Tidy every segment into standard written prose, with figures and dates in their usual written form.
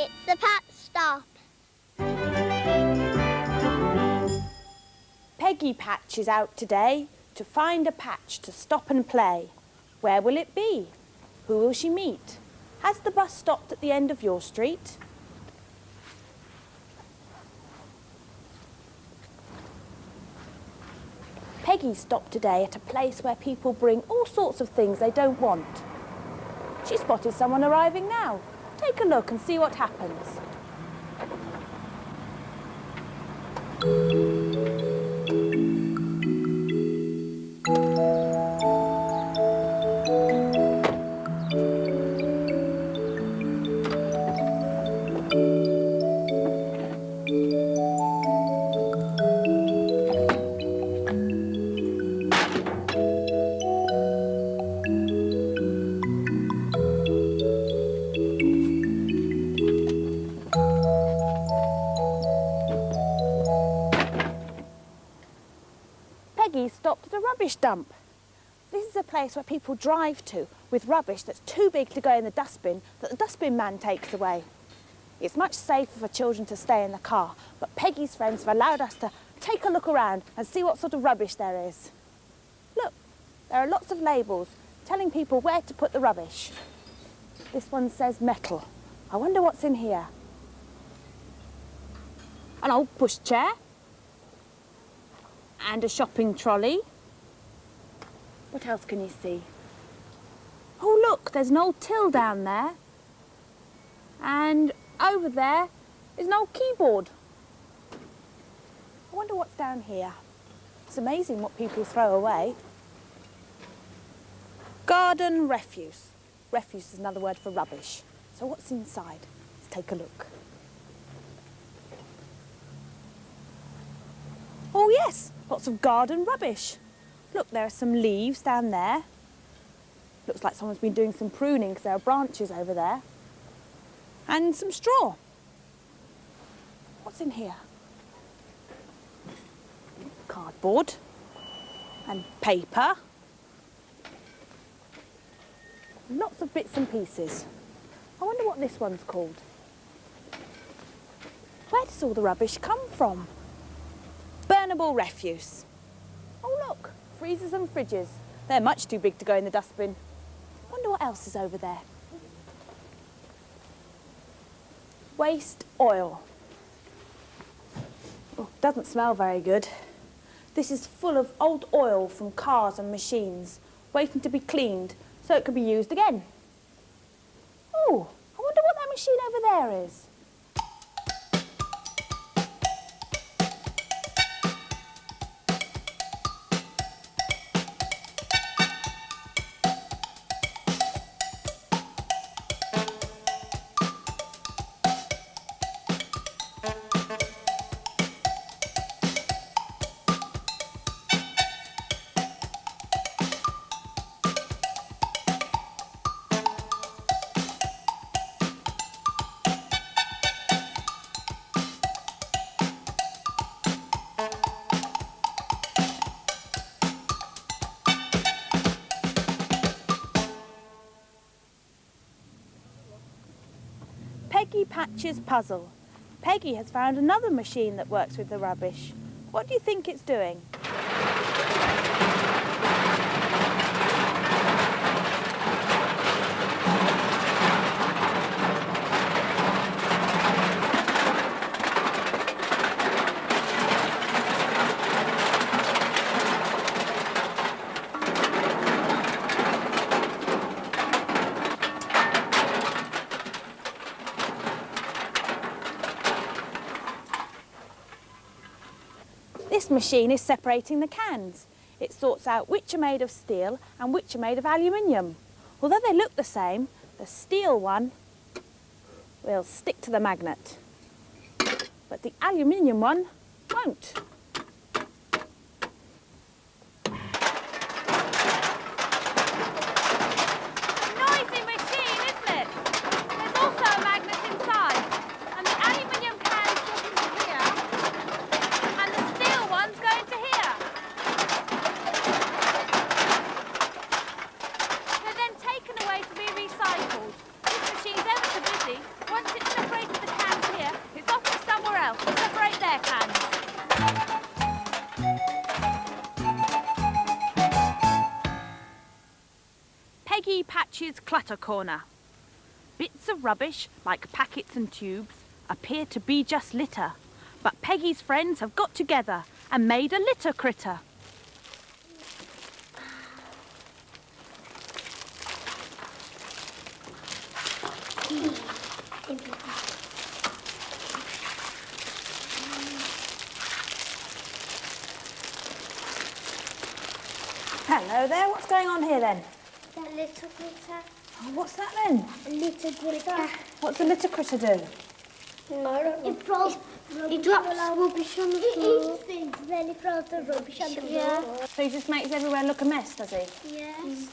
It's the Pat Stop. Peggy Patch is out today to find a patch to stop and play. Where will it be? Who will she meet? Has the bus stopped at the end of your street? Peggy stopped today at a place where people bring all sorts of things they don't want. She spotted someone arriving now. Take a look and see what happens. Peggy stopped at a rubbish dump. This is a place where people drive to with rubbish that's too big to go in the dustbin that the dustbin man takes away. It's much safer for children to stay in the car, but Peggy's friends have allowed us to take a look around and see what sort of rubbish there is. Look, there are lots of labels telling people where to put the rubbish. This one says metal. I wonder what's in here. An old pushchair. And a shopping trolley. What else can you see? Oh look, there's an old till down there. And over there is an old keyboard. I wonder what's down here. It's amazing what people throw away. Garden refuse. Refuse is another word for rubbish. So what's inside? Let's take a look. Oh yes, lots of garden rubbish. Look, there are some leaves down there. Looks like someone's been doing some pruning because there are branches over there. And some straw. What's in here? Cardboard and paper. Lots of bits and pieces. I wonder what this one's called. Where does all the rubbish come from? Burnable refuse. Oh look, freezers and fridges. They're much too big to go in the dustbin. Wonder what else is over there. Waste oil. Oh, doesn't smell very good. This is full of old oil from cars and machines, waiting to be cleaned so it can be used again. Oh, I wonder what that machine over there is. Peggy Patch's puzzle. Peggy has found another machine that works with the rubbish. What do you think it's doing? This machine is separating the cans. It sorts out which are made of steel and which are made of aluminium. Although they look the same, the steel one will stick to the magnet, but the aluminium one won't. Noisy machine, isn't it? There's also a magnet inside, and the aluminium can's going to here, and the steel one's going to here. They're then taken away to be recycled. This machine's ever so busy. Once it's separated Rubbish's clutter corner. Bits of rubbish, like packets and tubes, appear to be just litter. But Peggy's friends have got together and made a litter critter. Hello there, what's going on here then? The little critter. Oh, what's that then? A little critter. What's the litter critter do? No, I don't know. It drops rubbish on the floor. It eats things, then it throws the rubbish on the floor. So he just makes everywhere look a mess, does he? Yes.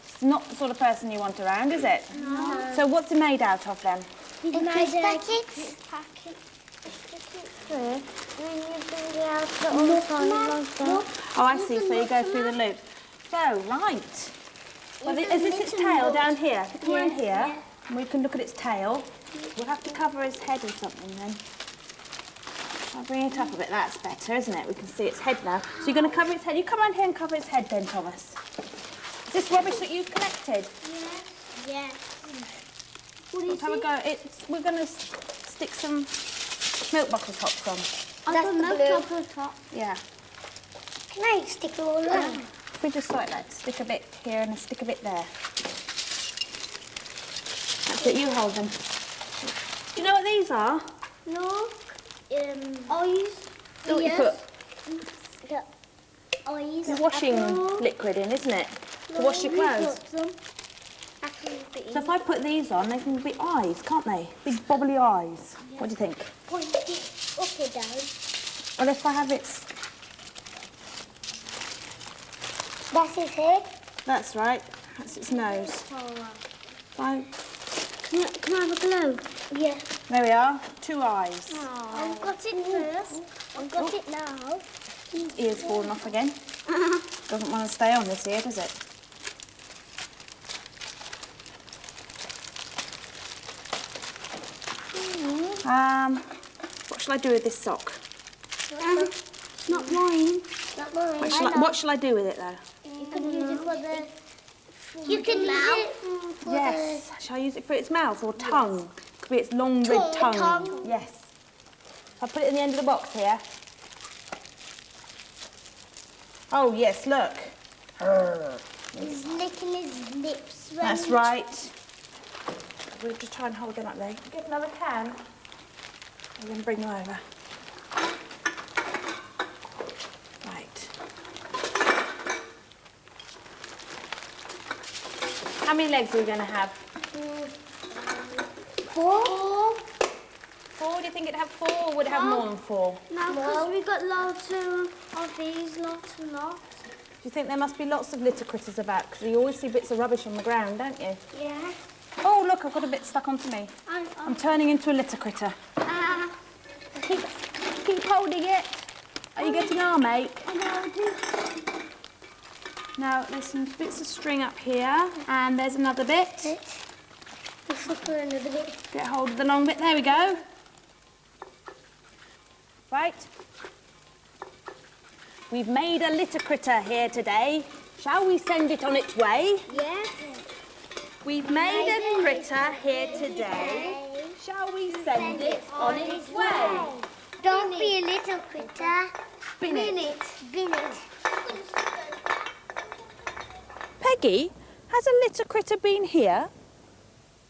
It's not the sort of person you want around, is it? No. So what's it made out of then? It's made packets. And then you bring it out the other side like that. Oh, I see, so you go through the loops. So, right. Well, is this its tail down here? If you come around here, and we can look at its tail. We'll have to cover his head or something then. I'll bring it up a bit. That's better, isn't it? We can see its head now. So you're going to cover its head. You come around here and cover its head then, Thomas. Is this rubbish that you've collected? Yes. Yes. Let's have a go. We're going to stick some milk bottle tops on. That's the milk bottle top. Yeah. Can I stick it all around? If we just like that, stick a bit here and stick a bit there. That's it, you hold them. Do you know what these are? No. Oils. What you put? The oils. The washing liquid in, isn't it? To wash your clothes. So if I put these on, they can be eyes, can't they? Big bobbly eyes. Yeah. What do you think? Point it up or down. Well, if I have its... That's his head. That's right. That's its nose. Fine. Can I have a globe? Yeah. There we are. 2 eyes. I've got it first. I've got it now. His ear's fallen off again. Doesn't want to stay on this ear, does it? What shall I do with this sock? It's not mine. Not mine. What shall I do with it though? You can use it for the... You can use it for yes. Shall I use it for its mouth or tongue? Could be its long red tongue. Yes. I'll put it in the end of the box here. Oh yes, look. He's licking his lips. That's right. We'll just try and hold them up there. Get another can. And then bring them over. Right. How many legs are we going to have? 4. 4? Do you think it'd have 4 or would it have more than 4? No, because we got lots of these, lots and lots. Do you think there must be lots of litter critters about? Because you always see bits of rubbish on the ground, don't you? Yeah. Oh, look, I've got a bit stuck onto me. I'm turning into a litter critter. Keep holding it. Are you getting arm ache? Now, there's some bits of string up here, and there's another bit. Let's look for another bit. Get hold of the long bit. There we go. Right. We've made a litter critter here today. Shall we send it on its way? Yes. We've made a critter here today. Shall we send it on its way? Don't be a little critter. Bin it. Bin it. Peggy, has a litter critter been here?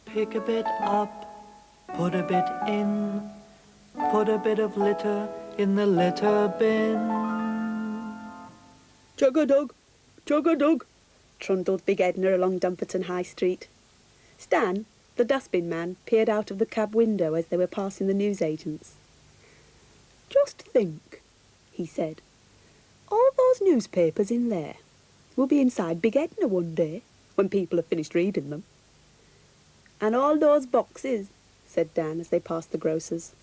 Pick a bit up, put a bit in, put a bit of litter in the litter bin. Chug-a-dug, chug-a-dug, trundled Big Edna along Dumperton High Street. Stan, the dustbin man, peered out of the cab window as they were passing the newsagents. Just think, he said, all those newspapers in there will be inside Big Edna one day, when people have finished reading them. And all those boxes, said Dan as they passed the grocer's.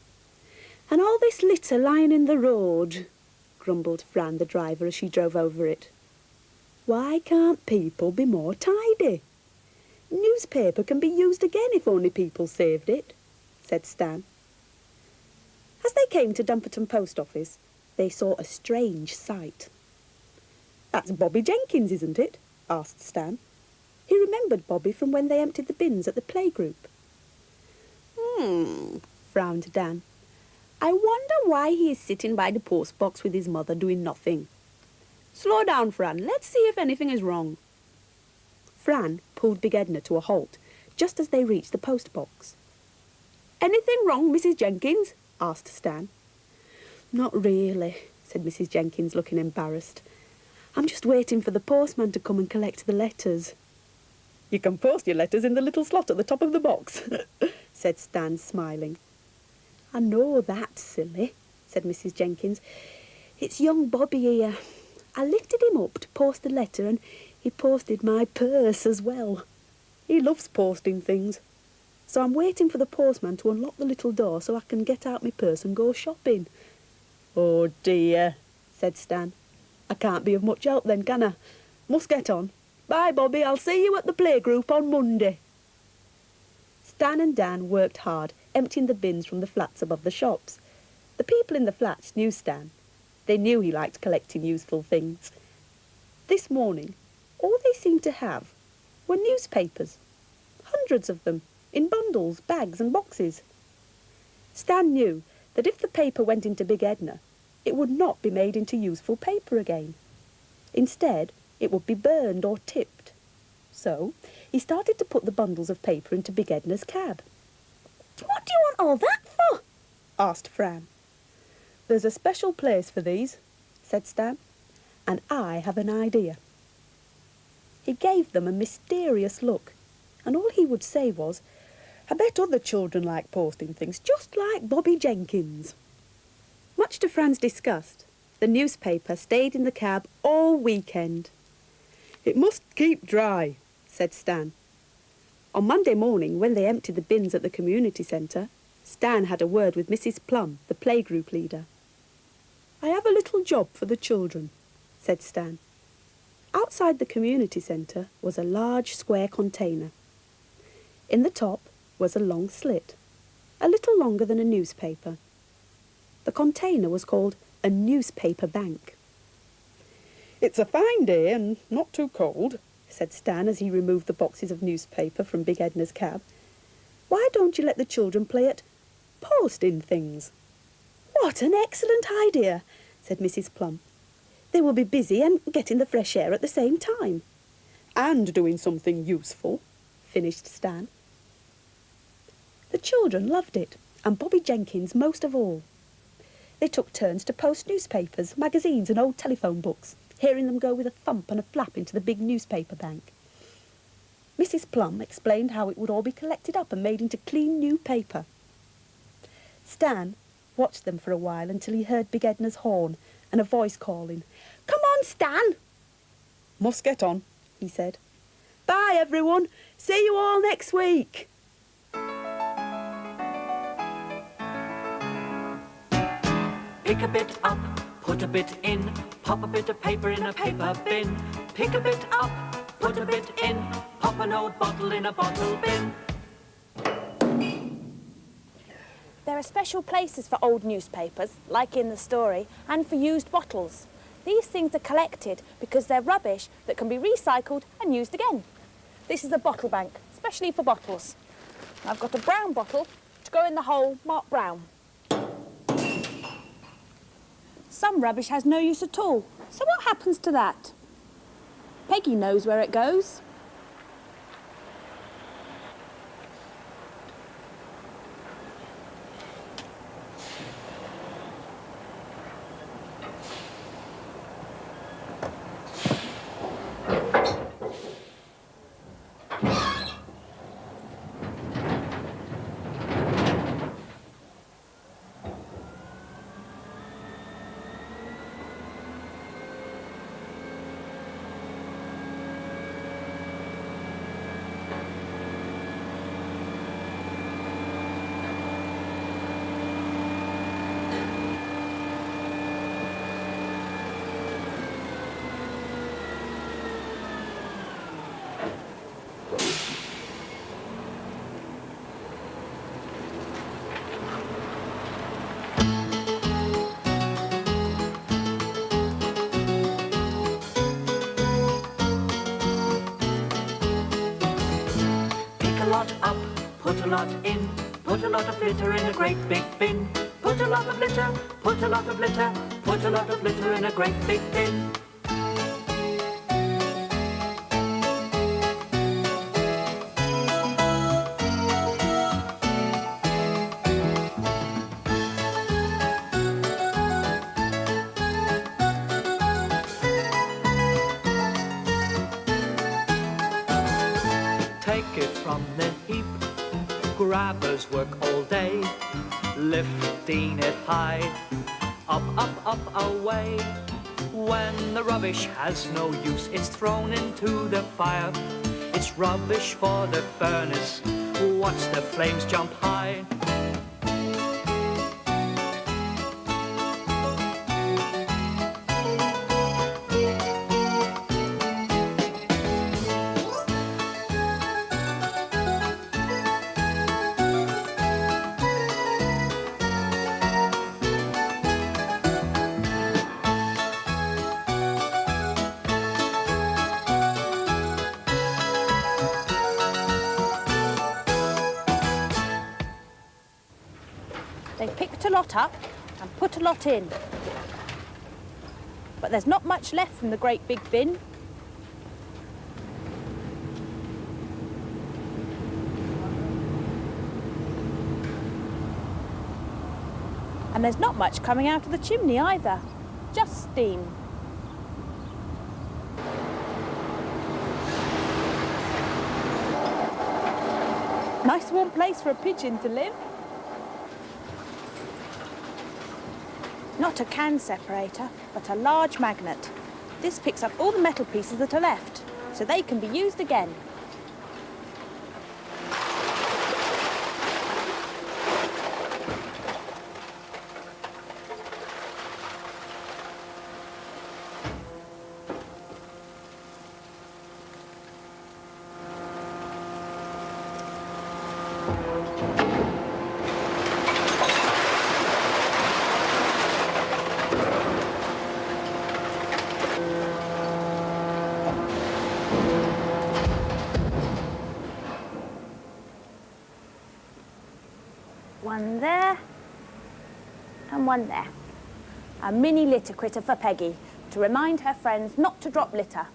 And all this litter lying in the road, grumbled Fran, the driver, as she drove over it. Why can't people be more tidy? Newspaper can be used again if only people saved it, said Stan. As they came to Dumperton Post Office, they saw a strange sight. That's Bobby Jenkins, isn't it? Asked Stan. He remembered Bobby from when they emptied the bins at the playgroup. Frowned Dan. I wonder why he is sitting by the postbox with his mother doing nothing. Slow down, Fran. Let's see if anything is wrong. Fran pulled Big Edna to a halt just as they reached the postbox. Anything wrong, Mrs. Jenkins? Asked Stan. Not really, said Mrs. Jenkins, looking embarrassed. I'm just waiting for the postman to come and collect the letters. You can post your letters in the little slot at the top of the box, said Stan, smiling. I know that, silly, said Mrs. Jenkins. It's young Bobby here. I lifted him up to post the letter and he posted my purse as well. He loves posting things. So I'm waiting for the postman to unlock the little door so I can get out my purse and go shopping. Oh dear, said Stan. I can't be of much help then, can I? Must get on. Bye, Bobby. I'll see you at the playgroup on Monday. Stan and Dan worked hard, emptying the bins from the flats above the shops. The people in the flats knew Stan. They knew he liked collecting useful things. This morning, all they seemed to have were newspapers. Hundreds of them, in bundles, bags and boxes. Stan knew that if the paper went into Big Edna, it would not be made into useful paper again. Instead, it would be burned or tipped. So, he started to put the bundles of paper into Big Edna's cab. What do you want all that for? Asked Fran. There's a special place for these, said Stan, and I have an idea. He gave them a mysterious look, and all he would say was, I bet other children like posting things just like Bobby Jenkins. Much to Fran's disgust, the newspaper stayed in the cab all weekend. It must keep dry, said Stan. On Monday morning, when they emptied the bins at the community centre, Stan had a word with Mrs. Plum, the playgroup leader. I have a little job for the children, said Stan. Outside the community centre was a large square container. In the top was a long slit, a little longer than a newspaper. The container was called a newspaper bank. It's a fine day and not too cold, said Stan as he removed the boxes of newspaper from Big Edna's cab. Why don't you let the children play at posting things? What an excellent idea, said Mrs. Plum. They will be busy and getting the fresh air at the same time. And doing something useful, finished Stan. The children loved it, and Bobby Jenkins most of all. They took turns to post newspapers, magazines and old telephone books, hearing them go with a thump and a flap into the big newspaper bank. Mrs. Plum explained how it would all be collected up and made into clean new paper. Stan watched them for a while until he heard Big Edna's horn and a voice calling, Come on, Stan! Must get on, he said. Bye, everyone. See you all next week. Pick a bit up, put a bit in, pop a bit of paper in a paper bin. Pick a bit up, put a bit in, pop an old bottle in a bottle bin. There are special places for old newspapers, like in the story, and for used bottles. These things are collected because they're rubbish that can be recycled and used again. This is a bottle bank, especially for bottles. I've got a brown bottle to go in the hole marked brown. Some rubbish has no use at all, so what happens to that? Peggy knows where it goes. lot in. Put a lot of litter in a great big bin. Put a lot of litter, put a lot of litter, put a lot of litter in a great big bin. Take it from the heap, grabbers work all day, lifting it high, up, up, up, away. When the rubbish has no use, it's thrown into the fire. It's rubbish for the furnace, watch the flames jump high. They picked a lot up and put a lot in. But there's not much left from the great big bin. And there's not much coming out of the chimney either, just steam. Nice warm place for a pigeon to live. Not a can separator, but a large magnet. This picks up all the metal pieces that are left, so they can be used again. One there, and one there. A mini litter critter for Peggy, to remind her friends not to drop litter.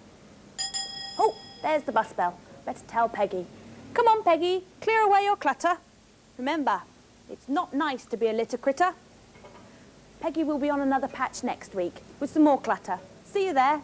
Oh, there's the bus bell. Better tell Peggy. Come on, Peggy, clear away your clutter. Remember, it's not nice to be a litter critter. Peggy will be on another patch next week with some more clutter. See you there.